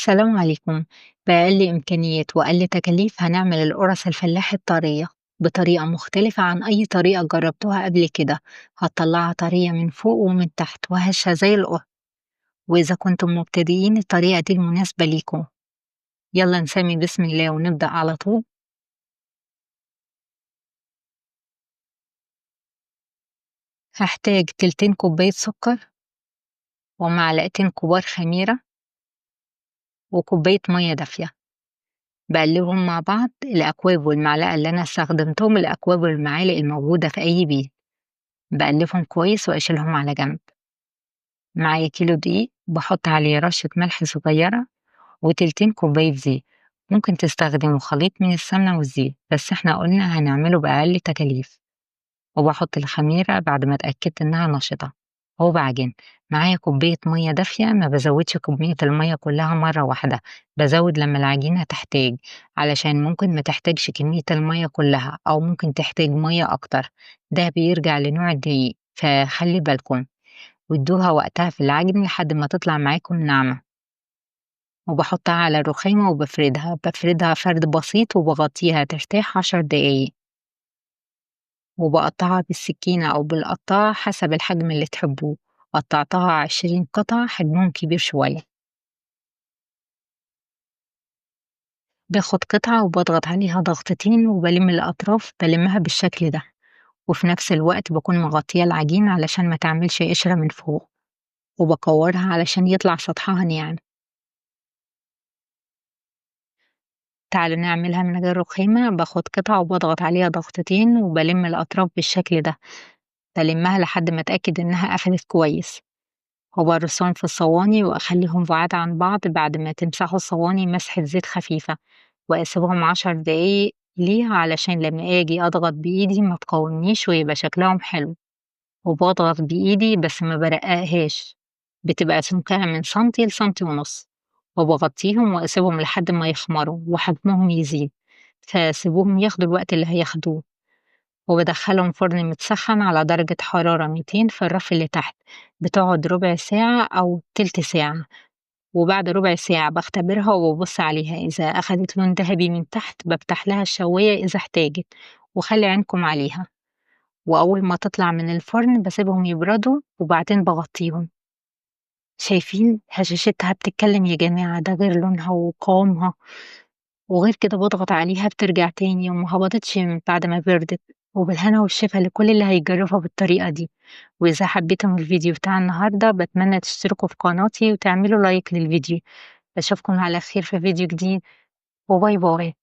السلام عليكم. بأقل إمكانيات وأقل تكاليف هنعمل القرص الفلاحي الطرية بطريقة مختلفة عن أي طريقة جربتوها قبل كده. هتطلعها طرية من فوق ومن تحت وهشة زي القرص. وإذا كنتم مبتدئين الطريقة دي المناسبة ليكم. يلا نسمي بسم الله ونبدأ على طول. هحتاج تلتين كوباية سكر ومعلقتين كبار خميرة وكوباية مية دافية. بقلبهم مع بعض. الأكواب والمعلقة اللي أنا استخدمتهم الأكواب والمعالق الموجودة في أي بيت. بقلبهم كويس وأشيلهم على جنب. معايا كيلو دقيق بحط عليه رشة ملح صغيرة وتلتين كوباية زيت. ممكن تستخدموا خليط من السمنة والزيت بس احنا قلنا هنعمله بأقل تكاليف. وبحط الخميرة بعد ما اتأكدت انها نشطة وبعجن. معايا كوباية مية دافية، ما بزودش كمية المية كلها مرة واحدة، بزود لما العجينة تحتاج، علشان ممكن ما تحتاجش كمية المية كلها أو ممكن تحتاج مية أكتر. ده بيرجع لنوع الدقيق فخلي بالكم. وادوها وقتها في العجن لحد ما تطلع معاكم ناعمة. وبحطها على الرخامة وبفردها فرد بسيط وبغطيها ترتاح 10 دقايق. وبقطعها بالسكينة أو بالقطاعة حسب الحجم اللي تحبوه. قطعتها 20 قطعة حجمهم كبير شوية. باخد قطعة وبضغط عليها ضغطتين وبلم الأطراف بلمها بالشكل ده. وفي نفس الوقت بكون مغطية العجين علشان ما تعملش قشرة من فوق. وبكورها علشان يطلع سطحها ناعم. تعالوا نعملها من غير رخامة. باخد قطعة وباضغط عليها ضغطتين وبالم الأطراف بالشكل ده. بالمها لحد ما أتأكد إنها قفلت كويس. وبرصهم في الصواني وأخليهم بعاد عن بعض بعد ما تمسحوا الصواني مسحة زيت خفيفة. وأسيبهم 10 دقايق ليها علشان لما أجي أضغط بإيدي ما تقاومنيش ويبقى شكلهم حلو. وباضغط بإيدي بس ما برققهاش. بتبقى سمكها من سنتي لسنتي ونص. وبغطيهم وأسيبهم لحد ما يخمروا وحجمهم يزيد. فسيبوهم ياخدوا الوقت اللي هياخدوه. وبدخلهم فرن متسخن على درجة حرارة 200 في الرف اللي تحت. بتقعد ربع ساعة أو تلت ساعة. وبعد ربع ساعة بختبرها وببص عليها، إذا أخدت لون ذهبي من تحت بفتح لها الشواية إذا احتاجت. وخلي عينكم عليها. وأول ما تطلع من الفرن بسيبهم يبردوا وبعدين بغطيهم. شايفين هشاشتها بتتكلم يا جماعة، ده غير لونها وقوامها. وغير كده باضغط عليها بترجع تاني وما هبطتش من بعد ما بردت. وبالهنا والشفا لكل اللي هيجربها بالطريقة دي. وإذا حبيتم الفيديو بتاع النهاردة بتمنى تشتركوا في قناتي وتعملوا لايك للفيديو. أشوفكم على خير في فيديو جديد. وباي باي.